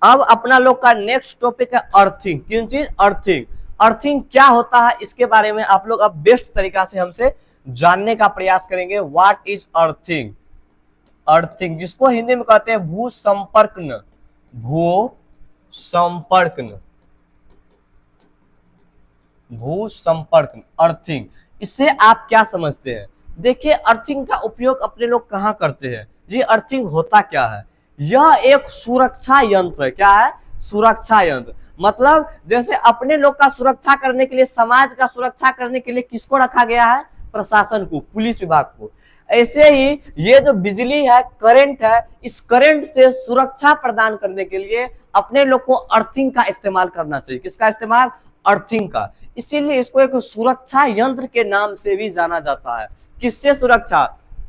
अब अपना लोग का नेक्स्ट टॉपिक है अर्थिंग। किन चीज? अर्थिंग। अर्थिंग क्या होता है इसके बारे में आप लोग अब बेस्ट तरीका से हमसे जानने का प्रयास करेंगे। What is earthing? अर्थिंग जिसको हिंदी में कहते हैं भू संपर्कन। भू संपर्कन, भू संपर्क, अर्थिंग। इससे आप क्या समझते हैं? देखिए अर्थिंग का उपयोग अपने लोग कहां करते हैं? ये अर्थिंग होता क्या है? यह एक सुरक्षा यंत्र है। क्या है? सुरक्षा यंत्र। मतलब जैसे अपने लोग का सुरक्षा करने के लिए, समाज का सुरक्षा करने के लिए किसको रखा गया है? प्रशासन को, पुलिस विभाग को। ऐसे ही ये जो बिजली है, करंट है, इस करंट से सुरक्षा प्रदान करने के लिए अपने लोग को अर्थिंग का इस्तेमाल करना चाहिए। किसका इस्तेमाल? अर्थिंग का। इसीलिए इसको एक सुरक्षा यंत्र के नाम से भी जाना जाता है। किससे सुरक्षा?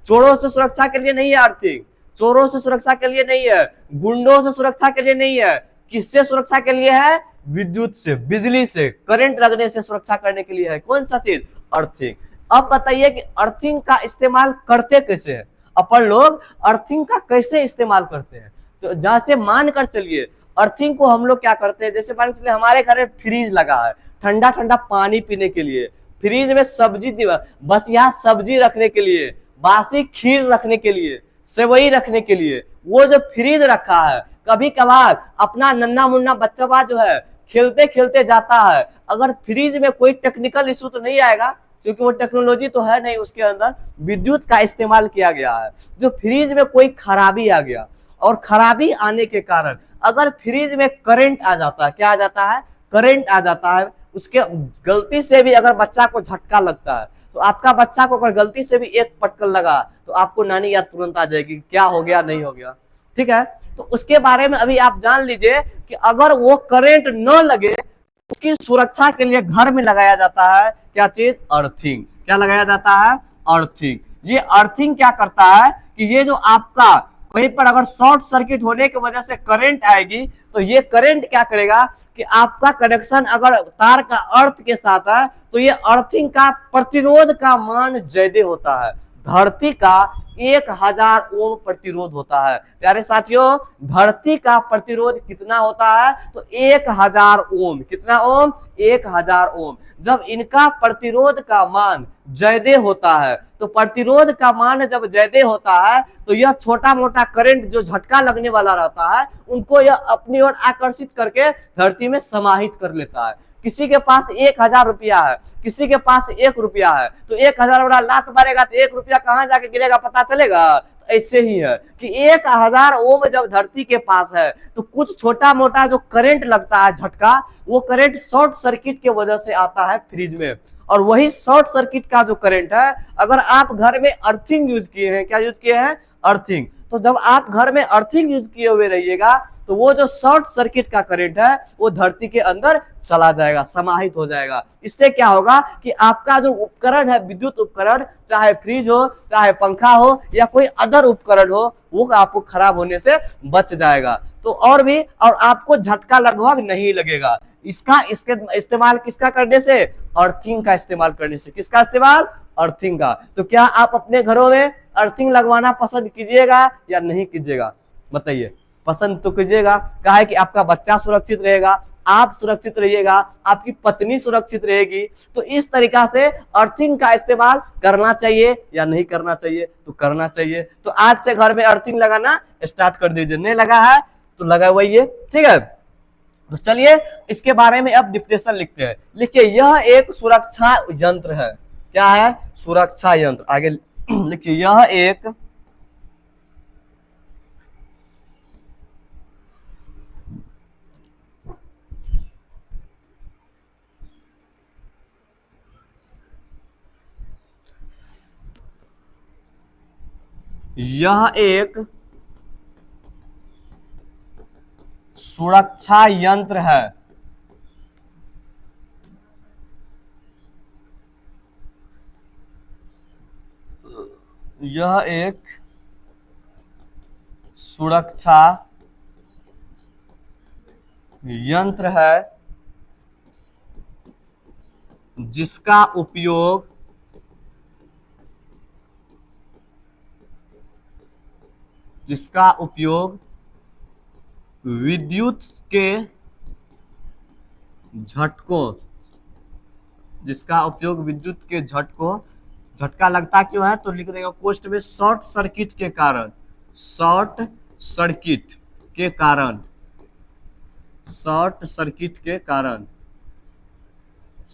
चोरों से सुरक्षा के लिए नहीं है अर्थिंग, चोरों से सुरक्षा के लिए नहीं है, गुंडों से सुरक्षा के लिए नहीं है। किससे सुरक्षा के लिए है? विद्युत से, बिजली से, करंट लगने से सुरक्षा करने के लिए है। कौन सा चीज? अर्थिंग। अब बताइए कि अर्थिंग का इस्तेमाल करते कैसे हैं? अपन लोग अर्थिंग का कैसे इस्तेमाल करते हैं? तो जैसे मानकर चलिए अर्थिंग को हम लोग क्या करते हैं, जैसे मान के चलिए हमारे घर में फ्रीज लगा है, ठंडा ठंडा पानी पीने के लिए, फ्रीज में सब्जी, बस यहाँ सब्जी रखने के लिए, बासी खीर रखने के लिए, सेवई रखने के लिए, वो जो फ्रीज रखा है, कभी कभार अपना नन्ना मुन्ना बच्चा जो है खेलते खेलते जाता है, अगर फ्रीज में कोई टेक्निकल इशू तो नहीं आएगा, क्योंकि वो टेक्नोलॉजी तो है नहीं, उसके अंदर विद्युत का इस्तेमाल किया गया है। जो फ्रीज में कोई खराबी आ गया, और खराबी आने के कारण अगर फ्रीज में करंट आ जाता है, क्या आ जाता है? करंट आ जाता है, उसके गलती से भी अगर बच्चा को झटका लगता है, तो आपका बच्चा को अगर गलती से भी एक पटकन लगा तो आपको नानी याद तुरंत आ जाएगी, क्या हो गया नहीं हो गया। ठीक है, तो उसके बारे में अभी आप जान लीजिए कि अगर वो करंट न लगे, उसकी सुरक्षा के लिए घर में लगाया जाता है क्या चीज? अर्थिंग। क्या लगाया जाता है? अर्थिंग। ये अर्थिंग क्या करता है कि ये जो आपका कहीं पर अगर शॉर्ट सर्किट होने की वजह से करंट आएगी, तो ये करंट क्या करेगा कि आपका कनेक्शन अगर तार का अर्थ के साथ है, तो ये अर्थिंग का प्रतिरोध का मान ज्यादा होता है। धरती का 1000 ओम प्रतिरोध होता है। प्यारे साथियों, धरती का प्रतिरोध कितना होता है? तो 1000 ओम। कितना ओम? 1000 ओम। जब इनका प्रतिरोध का मान ज्यादा होता है, तो प्रतिरोध का मान जब ज्यादा होता है, तो यह छोटा मोटा करंट जो झटका लगने वाला रहता है, उनको यह अपनी ओर आकर्षित करके धरती में समाहित कर लेता है। किसी के पास 1000 रुपया है, किसी के पास 1 रुपया है, तो 1000 वाला लात मारेगा तो 1 रुपया कहां जाके गिरेगा पता चलेगा? ऐसे ही है कि 1000 ओम जब धरती के पास है, तो कुछ छोटा मोटा जो करंट लगता है झटका, वो करंट शॉर्ट सर्किट की वजह से आता है फ्रिज में। और वही शॉर्ट सर्किट का जो करंट है, अगर आप घर में अर्थिंग यूज किए हैं, क्या यूज किए हैं? अर्थिंग। तो जब आप घर में अर्थिंग यूज किए हुए रहिएगा, तो वो जो शॉर्ट सर्किट का करंट है वो धरती के अंदर चला जाएगा, समाहित हो जाएगा। इससे क्या होगा कि आपका जो उपकरण है, विद्युत उपकरण, चाहे फ्रिज हो, चाहे पंखा हो, या कोई अदर उपकरण हो, वो आपको खराब होने से बच जाएगा। तो और भी, और आपको झटका लगभग नहीं लगेगा। इसके इस्तेमाल किसका करने से? अर्थिंग का इस्तेमाल करने से। किसका इस्तेमाल? अर्थिंग का। तो क्या आप अपने घरों में अर्थिंग लगवाना पसंद कीजिएगा या नहीं कीजिएगा? बताइए। पसंद तो कीजिएगा, क्या है कि आपका बच्चा सुरक्षित रहेगा, आप सुरक्षित रहिएगा, आपकी पत्नी सुरक्षित रहेगी। तो इस तरीका से अर्थिंग का इस्तेमाल करना चाहिए या नहीं करना चाहिए? तो करना चाहिए। तो आज से घर में अर्थिंग लगाना स्टार्ट कर दीजिए। नहीं लगा है तो लगाइए। ठीक है, तो चलिए इसके बारे में अब डिफिनेशन लिखते हैं। लिखिए, यह एक सुरक्षा यंत्र है। क्या है? सुरक्षा यंत्र। आगे लिखिए, यह एक सुरक्षा यंत्र है। यह एक सुरक्षा यंत्र है जिसका उपयोग विद्युत के झटकों, जिसका उपयोग विद्युत के झटकों, झटका लगता क्यों है तो लिख देगा कोष्ट में शॉर्ट सर्किट के कारण, शॉर्ट सर्किट के कारण, शॉर्ट सर्किट के कारण,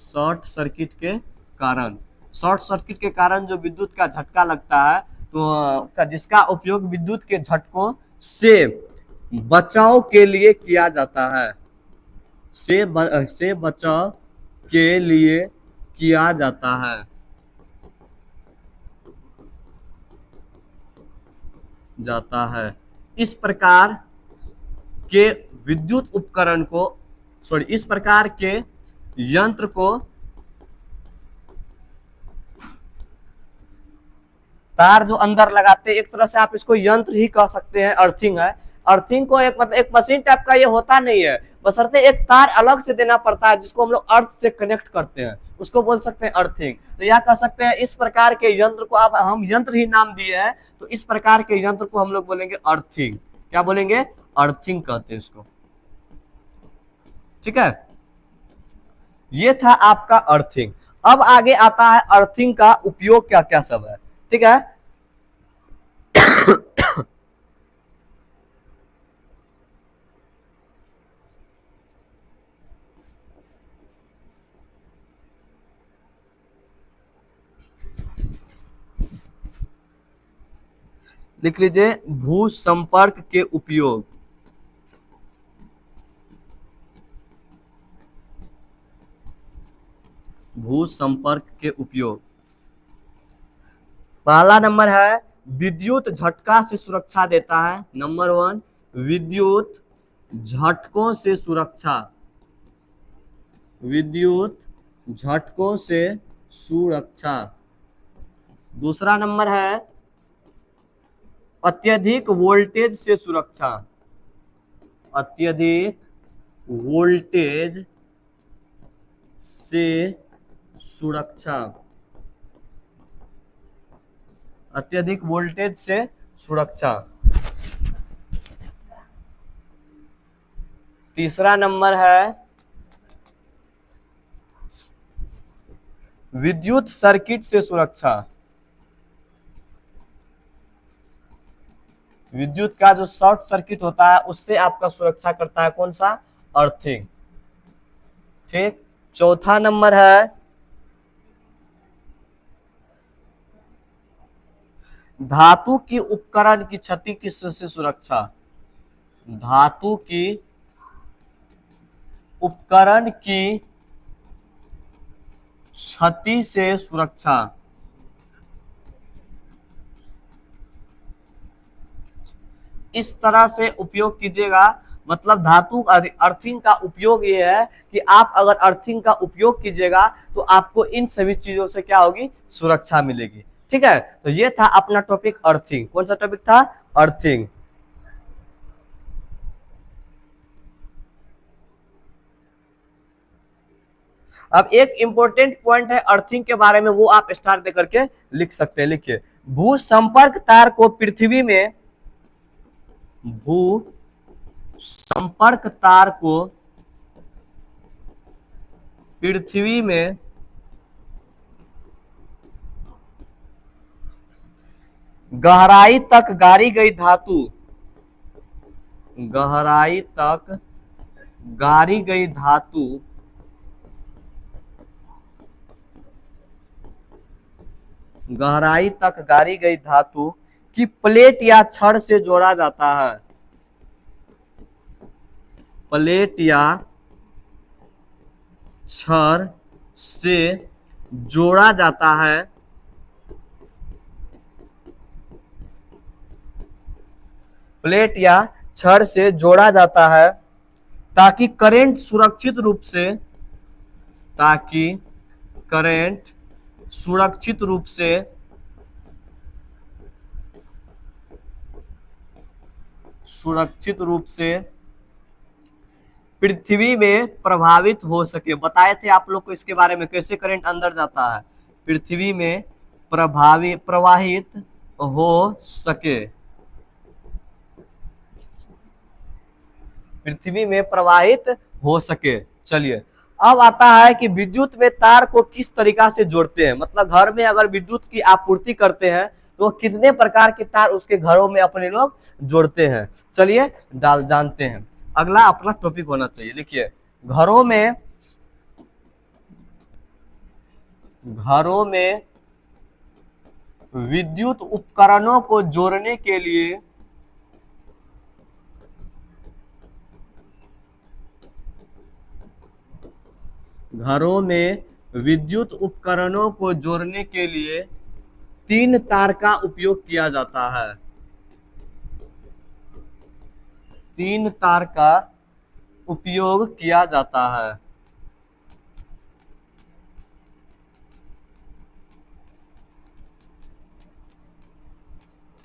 शॉर्ट सर्किट के कारण, शॉर्ट सर्किट के कारण जो विद्युत का झटका लगता है तो जिसका उपयोग विद्युत के झटकों से बचाव के लिए किया जाता है, से बचाव के लिए किया जाता है, इस प्रकार के विद्युत उपकरण को इस प्रकार के यंत्र को तार जो अंदर लगाते हैं, एक तरह से आप इसको यंत्र ही कह सकते हैं, अर्थिंग है। अर्थिंग को एक मतलब एक मशीन टाइप का ये होता नहीं है, बशर्ते एक तार अलग से देना पड़ता है जिसको हम लोग अर्थ से कनेक्ट करते हैं, उसको बोल सकते हैं अर्थिंग। तो यह कह सकते हैं इस प्रकार के यंत्र को, अब हम यंत्र ही नाम दिए हैं तो इस प्रकार के यंत्र को हम लोग बोलेंगे अर्थिंग। क्या बोलेंगे? अर्थिंग कहते हैं इसको। ठीक है, ये था आपका अर्थिंग। अब आगे आता है अर्थिंग का उपयोग क्या क्या सब है। ठीक है, लिख लीजिए भू संपर्क के उपयोग, भू संपर्क के उपयोग। पहला नंबर है विद्युत झटका से सुरक्षा देता है। नंबर 1 विद्युत झटकों से सुरक्षा, विद्युत झटकों से सुरक्षा। दूसरा नंबर है अत्यधिक वोल्टेज से सुरक्षा, अत्यधिक वोल्टेज से सुरक्षा, अत्यधिक वोल्टेज से सुरक्षा। तीसरा नंबर है विद्युत सर्किट से सुरक्षा, विद्युत का जो शॉर्ट सर्किट होता है उससे आपका सुरक्षा करता है कौन सा? अर्थिंग। ठीक, चौथा नंबर है धातु की उपकरण की क्षति किससे सुरक्षा, धातु की उपकरण की क्षति से सुरक्षा। इस तरह से उपयोग कीजिएगा, मतलब धातु अर्थिंग का उपयोग ये है कि आप अगर अर्थिंग का उपयोग कीजिएगा तो आपको इन सभी चीजों से क्या होगी? सुरक्षा मिलेगी। ठीक है, तो ये था अपना टॉपिक अर्थिंग। कौन सा टॉपिक था? अर्थिंग। अब एक इंपॉर्टेंट पॉइंट है अर्थिंग के बारे में, वो आप स्टार दे करके लिख सकते हैं। लिखिए भू संपर्क तार को पृथ्वी में, भू संपर्क तार को पृथ्वी में गहराई तक गाड़ी गई धातु, गहराई तक गाड़ी गई धातु गहराई तक गाड़ी गई धातु की प्लेट या छड़ से जोड़ा जाता है, प्लेट या छड़ से जोड़ा जाता है, प्लेट या छड़ से जोड़ा जाता है ताकि करंट सुरक्षित रूप से, ताकि करंट सुरक्षित रूप से पृथ्वी में प्रभावित हो सके। बताए थे आप लोग को इसके बारे में, कैसे करंट अंदर जाता है, पृथ्वी में प्रवाहित हो सके। पृथ्वी में प्रवाहित हो सके। चलिए, अब आता है कि विद्युत में तार को किस तरीका से जोड़ते हैं, मतलब घर में अगर विद्युत की आपूर्ति करते हैं तो कितने प्रकार के तार उसके घरों में अपने लोग जोड़ते हैं। चलिए जानते हैं। अगला अपना टॉपिक होना चाहिए, लिखिए घरों में विद्युत उपकरणों को जोड़ने के लिए तीन तार का उपयोग किया जाता है। तीन तार का उपयोग किया जाता है।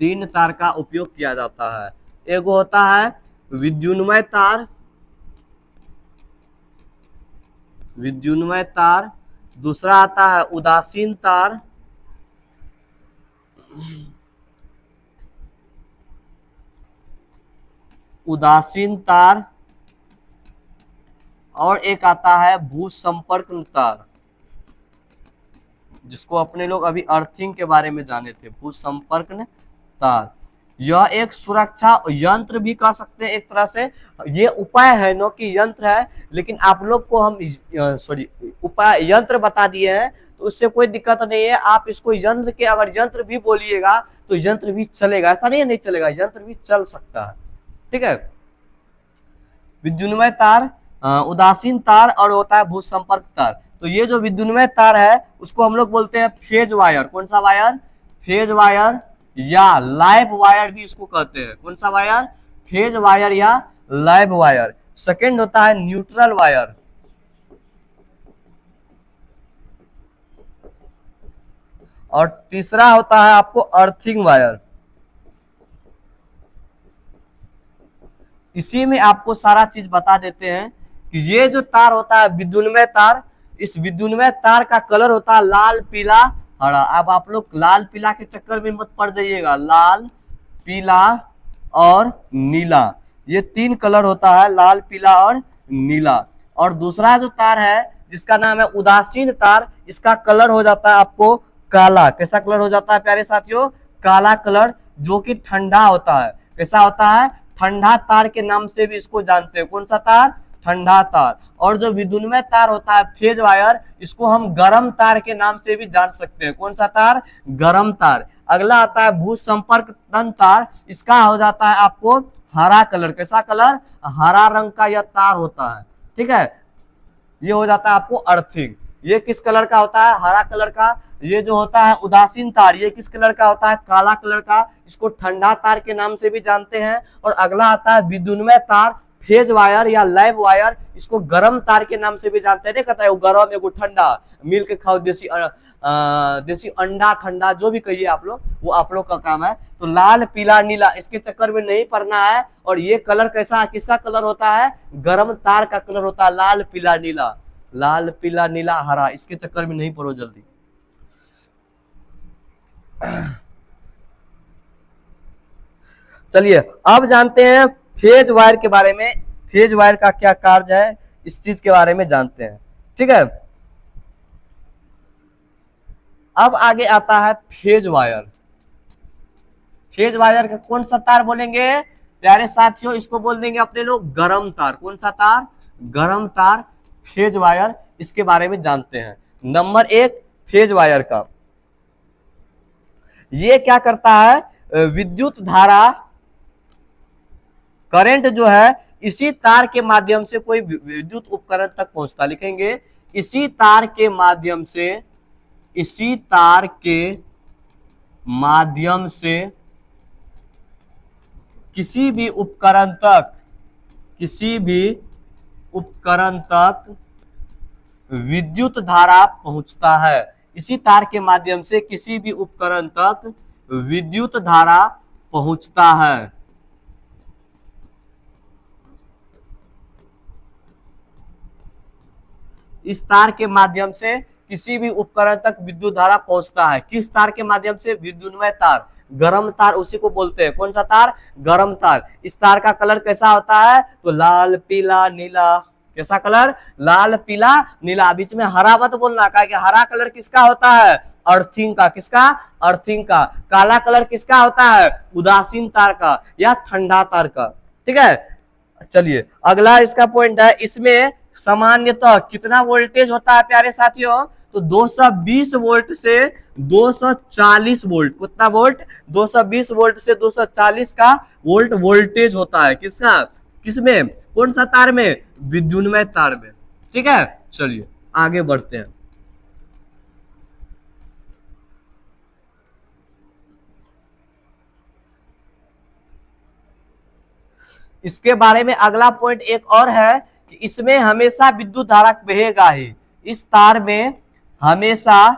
तीन तार का उपयोग किया जाता है। एक होता है विद्युन्मय तार, दूसरा आता है उदासीन तार, और एक आता है भूसंपर्क तार, जिसको अपने लोग अभी अर्थिंग के बारे में जाने थे, भूसंपर्क तार। यह एक सुरक्षा यंत्र भी कह सकते हैं एक तरह से। ये उपाय है, नो कि यंत्र है, लेकिन आप लोग को हम उपाय यंत्र बता दिए हैं तो उससे कोई दिक्कत नहीं है। आप इसको यंत्र के अगर यंत्र भी बोलिएगा तो यंत्र भी चलेगा, ऐसा नहीं चलेगा, यंत्र भी चल सकता है। ठीक है, विद्युन्मय तार, उदासीन तार और होता है भूसंपर्क तार। तो ये जो विद्युन्मय तार है उसको हम लोग बोलते हैं फेज वायर। कौन सा वायर? फेज वायर या लाइव वायर भी इसको कहते हैं। कौन सा वायर? फेज वायर या लाइव वायर। सेकंड होता है न्यूट्रल वायर, और तीसरा होता है आपको अर्थिंग वायर। इसी में आपको सारा चीज बता देते हैं कि ये जो तार होता है विद्युन्मय तार, इस विद्युन्मय तार का कलर होता है लाल, पीला, हरा। अब आप लोग लाल पीला के चक्कर में मत पड़ जाइएगा। लाल, पीला और नीला, ये तीन कलर होता है, लाल, पीला और नीला। और दूसरा जो तार है जिसका नाम है उदासीन तार, इसका कलर हो जाता है आपको काला। कैसा कलर हो जाता है प्यारे साथियों? काला कलर, जो कि ठंडा होता है। कैसा होता है? ठंडा तार के नाम से भी इसको जानते हैं। कौन सा तार? ठंडा तार। और जो विद्युन्मय तार होता है फेज वायर, इसको हम गर्म तार के नाम से भी जान सकते हैं। कौन सा तार? गर्म तार। अगला आता है भूसंपर्क तार, इसका हो जाता है आपको हरा कलर। कैसा कलर? हरा रंग का यह तार होता है। ठीक है, ये हो जाता है आपको अर्थिंग। ये किस कलर का होता है? हरा कलर का। ये जो होता है उदासीन तार, ये किस कलर का होता है? काला कलर का। इसको ठंडा तार के नाम से भी जानते हैं। और अगला आता है विद्युन्मय तार, फेज वायर या लाइव वायर, इसको गर्म तार के नाम से भी जानते हैं। कहता है वो गर्म, एगो ठंडा, मिल के खाओ, देसी अंडा ठंडा, जो भी कहिए आप लोग, वो आप लोग का काम है। तो लाल, पीला, नीला, इसके चक्कर में नहीं पड़ना है। और ये कलर कैसा, किसका कलर होता है? गर्म तार का कलर होता है, लाल, पीला, नीला। लाल, पीला, नीला, हरा, इसके चक्कर में नहीं पड़ो जल्दी। चलिए अब जानते हैं फेज वायर के बारे में। फेज वायर का क्या कार्य है, इस चीज के बारे में जानते हैं। ठीक है, अब आगे आता है फेज वायर। फेज वायर का कौन सा तार बोलेंगे प्यारे साथियों? इसको बोल देंगे अपने लोग गरम तार। कौन सा तार? गरम तार, फेज वायर। इसके बारे में जानते हैं। नंबर एक, फेज वायर का, ये क्या करता है? विद्युत धारा, करंट जो है इसी तार के माध्यम से कोई विद्युत उपकरण तक पहुंचता। लिखेंगे इसी तार के माध्यम से, इसी तार के माध्यम से किसी भी उपकरण तक, किसी भी उपकरण तक विद्युत धारा पहुंचता है। इसी तार के माध्यम से किसी भी उपकरण तक विद्युत धारा पहुंचता है। इस तार के माध्यम से किसी भी उपकरण तक विद्युत धारा पहुंचता है। किस तार के माध्यम से? विद्युन्मय तार, गर्म तार उसी को बोलते हैं। कौन सा तार? गर्म तार। इस तार का कलर कैसा होता है? तो लाल पीला नीला। कैसा कलर? लाल पीला नीला। बीच में हरा मत बोलना, क्या कि हरा कलर किसका होता है? अर्थिंग का। किसका? अर्थिंग का। काला कलर किसका होता है? उदासीन तार का या ठंडा तार का। ठीक है, चलिए अगला इसका पॉइंट है, इसमें सामान्यतः कितना वोल्टेज होता है प्यारे साथियों? तो 220 वोल्ट से 240 वोल्ट। कितना वोल्ट? 220 वोल्ट से 240 का वोल्ट वोल्टेज होता है। किसका? किसमें? कौन सा तार में? विद्युन्मय तार में। ठीक है, चलिए आगे बढ़ते हैं। इसके बारे में अगला पॉइंट एक और है कि इसमें हमेशा विद्युत धारा बहेगा ही। इस तार में हमेशा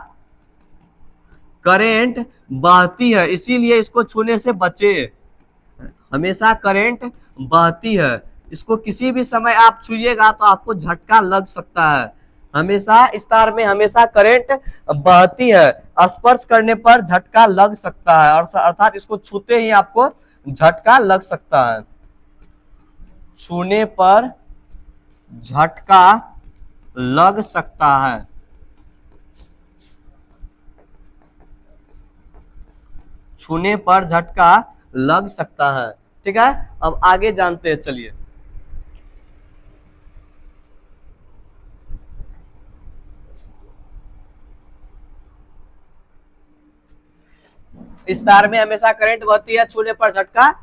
करंट बहती है, इसीलिए इसको छूने से बचे। हमेशा करंट बहती है, इसको किसी भी समय आप छूइएगा तो आपको झटका लग सकता है। हमेशा इस तार में हमेशा करंट बहती है, स्पर्श करने पर झटका लग सकता है, अर्थात इसको छूते ही आपको झटका लग सकता है। छूने पर झटका लग सकता है। छूने पर झटका लग सकता है। ठीक है, अब आगे जानते हैं, चलिए। इस तार में हमेशा करंट बहती है, छूने पर झटका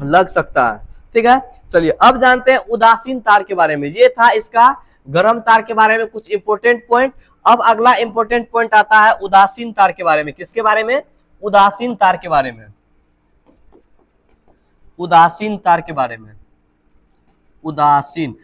लग सकता है। ठीक है, चलिए अब जानते हैं उदासीन तार के बारे में। ये था इसका गर्म तार के बारे में कुछ इंपोर्टेंट पॉइंट। अब अगला इंपोर्टेंट पॉइंट आता है उदासीन तार के बारे में। किसके बारे में? उदासीन तार के बारे में। उदासीन तार के बारे में। उदासीन,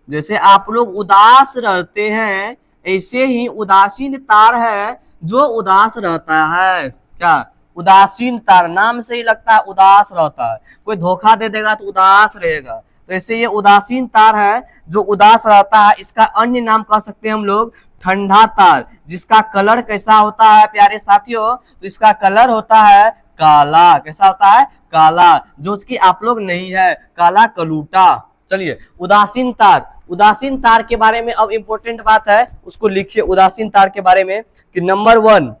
जैसे आप लोग उदास रहते हैं, ऐसे ही उदासीन तार है जो उदास रहता है। क्या? उदासीन तार, नाम से ही लगता है उदास रहता है। कोई धोखा दे देगा तो उदास रहेगा, तो ऐसे ये उदासीन तार है जो उदास रहता है। इसका अन्य नाम कह सकते हैं हम लोग ठंडा तार, जिसका कलर कैसा होता है प्यारे साथियों? तो इसका कलर होता है काला। कैसा होता है? काला, जो कि आप लोग नहीं है, काला कलूटा। चलिए उदासीन तार, उदासीन तार के बारे में अब इंपॉर्टेंट बात है, उसको लिखिए उदासीन तार के बारे में कि नंबर 1,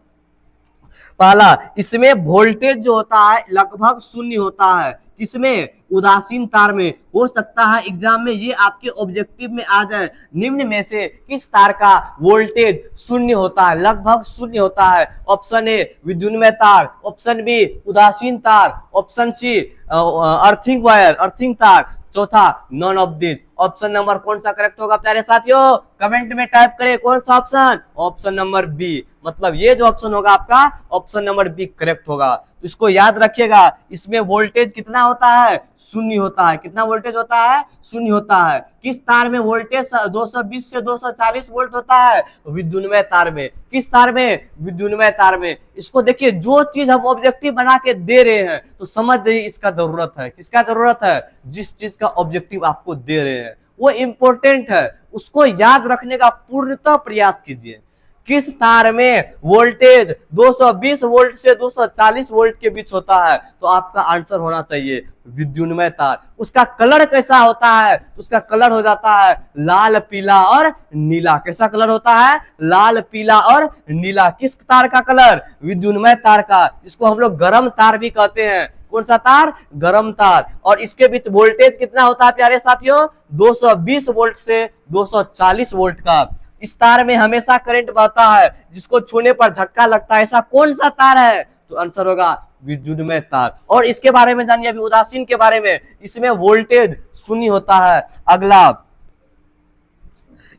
पहला, इसमें वोल्टेज जो होता है लगभग शून्य होता है। इसमें उदासीन तार में हो सकता है एग्जाम में ये आपके ऑब्जेक्टिव में आ जाए, निम्न में से किस तार का वोल्टेज शून्य होता है? लगभग शून्य होता है। ऑप्शन ए विद्युन्मय तार, ऑप्शन बी उदासीन तार, option C earthing wire, earthing तार, चौथा none of this. Option number कौन सा करेक्ट होगा प्यारे साथियों? कमेंट में टाइप करें कौन सा ऑप्शन? ऑप्शन नंबर बी, मतलब ये जो ऑप्शन होगा आपका ऑप्शन नंबर बी करेक्ट होगा। तो इसको याद रखिएगा, इसमें वोल्टेज कितना होता है? शून्य होता है। कितना वोल्टेज होता है? शून्य होता है। किस तार में वोल्टेज 220 से 240 वोल्ट होता है? विद्युन्मय तार में। किस तार में? विद्युन्मय तार में। इसको देखिए, जो चीज हम ऑब्जेक्टिव बना के दे रहे हैं तो समझ जाइए इसका जरूरत है। किसका जरूरत है? जिस चीज का ऑब्जेक्टिव आपको दे रहे हैं वो इंपॉर्टेंट है, उसको याद रखने का पूर्णतः प्रयास कीजिए। किस तार में वोल्टेज 220 वोल्ट से 240 वोल्ट के बीच होता है? तो आपका आंसर होना चाहिए विद्युन्मय तार। उसका कलर कैसा होता है? तो उसका कलर हो जाता है लाल पीला और नीला। कैसा कलर होता है? लाल पीला और नीला। किस तार का कलर? विद्युन्मय तार का। इसको हम लोग गर्म तार भी कहते हैं। कौन सा तार? गर्म तार। और इसके बीच वोल्टेज कितना होता है प्यारे साथियों? 220 वोल्ट से 240 वोल्ट का। इस तार में हमेशा करंट बहता है, जिसको छूने पर झटका लगता है। ऐसा कौन सा तार है? तो आंसर होगा विद्युन्मय तार। और इसके बारे में जानिए अभी उदासीन के बारे में। इसमें वोल्टेज शून्य होता है। अगला,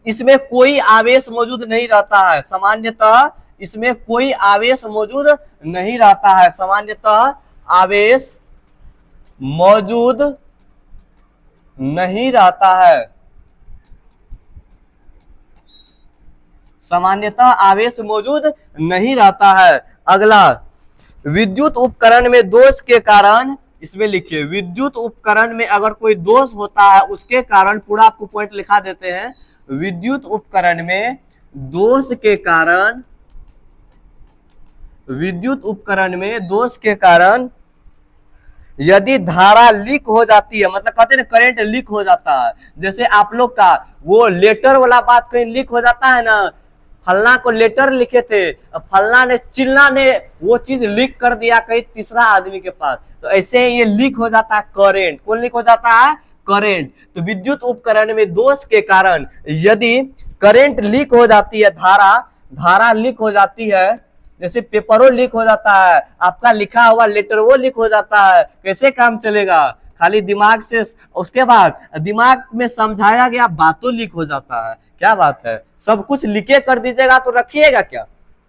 इसमें कोई आवेश मौजूद नहीं रहता है। सामान्यतः इसमें कोई आवेश मौजूद नहीं रहता है। सामान्यतः आवेश मौजूद नहीं रहता है। सामान्यतः आवेश मौजूद नहीं रहता है। अगला, विद्युत उपकरण में दोष के कारण, इसमें लिखिए विद्युत उपकरण में अगर कोई दोष होता है उसके कारण, पूरा आपको पॉइंट लिखा देते हैं। विद्युत उपकरण में दोष के कारण विद्युत उपकरण में दोष के कारण यदि धारा लीक हो जाती है, मतलब कहते हैं ना करंट लीक हो जाता है, जैसे आप लोग का वो लेटर वाला बात कहीं लीक हो जाता है ना, फलना को लेटर लिखे थे, फलना ने चिल्ला ने वो चीज लीक कर दिया कहीं तीसरा आदमी के पास, तो ऐसे ये लीक हो जाता है करंट। कौन लीक हो जाता है? करंट। तो विद्युत उपकरण में दोष के कारण यदि करंट लीक हो जाती है, धारा लीक हो जाती है, जैसे पेपरों लीक हो जाता है, आपका लिखा हुआ लेटर वो लीक हो जाता है, कैसे काम चलेगा? खाली दिमाग से, उसके बाद दिमाग में समझाया गया बातों लीक हो जाता है। क्या बात है, सब कुछ लिखे कर दीजिएगा तो रखिएगा क्या?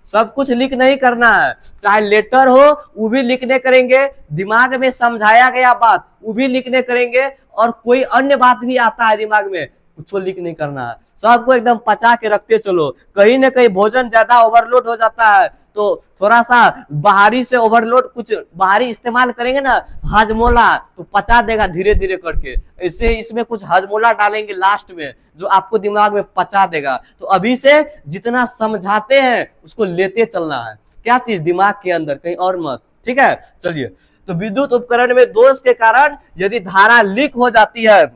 सब कुछ लीक नहीं करना है, चाहे लेटर हो वो भी लिखने करेंगे, दिमाग में समझाया गया बात वो भी लिखने करेंगे, और कोई अन्य बात भी आता है दिमाग में कुछ लीक नहीं करना है, सबको एकदम पचा के रखते चलो। कहीं ना कहीं भोजन ज्यादा ओवरलोड हो जाता है तो थोड़ा सा बाहरी से ओवरलोड कुछ बाहरी इस्तेमाल करेंगे ना, हाजमोला, तो पचा देगा धीरे धीरे करके। इससे इसमें कुछ हाजमोला डालेंगे लास्ट में जो आपको दिमाग में पचा देगा। तो अभी से जितना समझाते हैं उसको लेते चलना है, क्या चीज दिमाग के अंदर, कहीं और मत। ठीक है, चलिए। तो विद्युत उपकरण में दोष के कारण यदि धारा लीक हो जाती है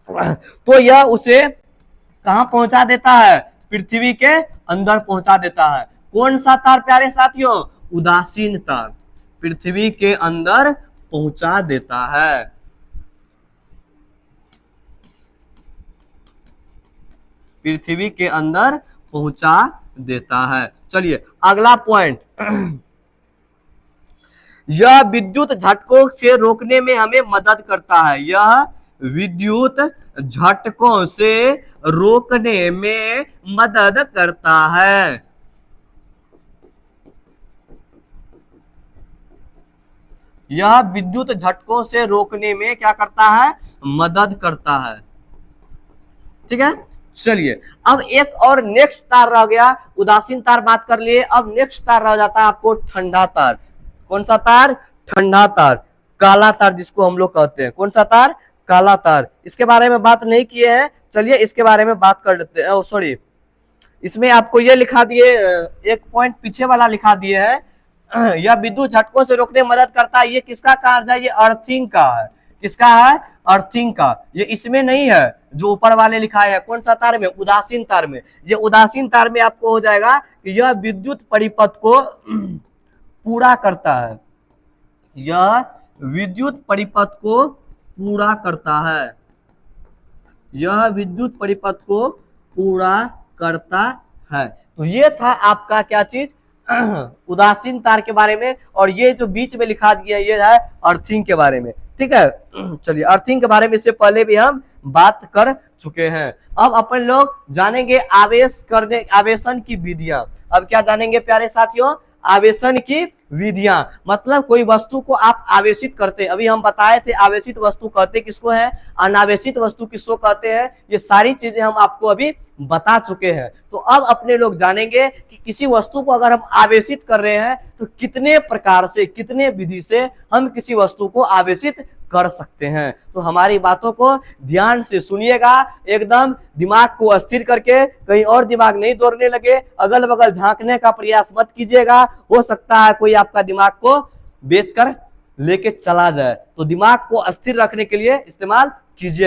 तो यह उसे कहां पहुंचा देता है? पृथ्वी के अंदर पहुंचा देता है। कौन सा तार प्यारे साथियों? उदासीन तार पृथ्वी के अंदर पहुंचा देता है। पृथ्वी के अंदर पहुंचा देता है। चलिए अगला पॉइंट, यह विद्युत झटकों से रोकने में हमें मदद करता है। यह विद्युत झटकों से रोकने में मदद करता है। यह विद्युत झटकों से रोकने में क्या करता है? मदद करता है। ठीक है, चलिए अब एक और नेक्स्ट तार रह गया। उदासीन तार बात कर लिए, अब नेक्स्ट तार रह जाता है आपको ठंडा तार। कौन सा तार? ठंडा तार, काला तार जिसको हम लोग कहते हैं। कौन सा तार? काला तार। इसके बारे में बात नहीं किए हैं, चलिए इसके बारे में बात कर लेते हैं। सॉरी, इसमें आपको ये लिखा दिए, एक पॉइंट पीछे वाला लिखा दिए है, यह विद्युत झटकों से रोकने में मदद करता है। ये किसका कार्य है? ये अर्थिंग का है। किसका है? अर्थिंग का। ये इसमें नहीं है जो ऊपर वाले लिखा है। कौन सा तार में? उदासीन तार में। ये उदासीन तार में आपको हो जाएगा कि यह विद्युत परिपथ को पूरा करता है। यह विद्युत परिपथ को पूरा करता है। यह विद्युत परिपथ को पूरा करता है। तो ये था आपका क्या चीज? उदासीन तार के बारे में। और ये जो बीच में लिखा दिया ये है अर्थिंग के बारे में। ठीक है, चलिए अर्थिंग के बारे में इससे पहले भी हम बात कर चुके हैं। अब अपन लोग जानेंगे आवेशन की विधियां। अब क्या जानेंगे प्यारे साथियों? आवेशन की विधियां, मतलब कोई वस्तु को आप आवेशित करते हैं। अभी हम बताए थे आवेशित वस्तु कहते किसको है, अनावेशित वस्तु किसको कहते हैं, ये सारी चीजें हम आपको अभी बता चुके हैं। तो अब अपने लोग जानेंगे कि किसी वस्तु को अगर हम आवेशित कर रहे हैं तो कितने प्रकार से, कितने विधि से हम किसी वस्तु को आवेशित कर सकते हैं। तो हमारी बातों को ध्यान से सुनिएगा, एकदम दिमाग को स्थिर करके, कहीं और दिमाग नहीं दौड़ने लगे, अगल बगल झांकने का प्रयास मत कीजिएगा। हो सकता है कोई आपका दिमाग को बेचकर लेके चला जाए, तो दिमाग को स्थिर रखने के लिए इस्तेमाल कीजिएगा।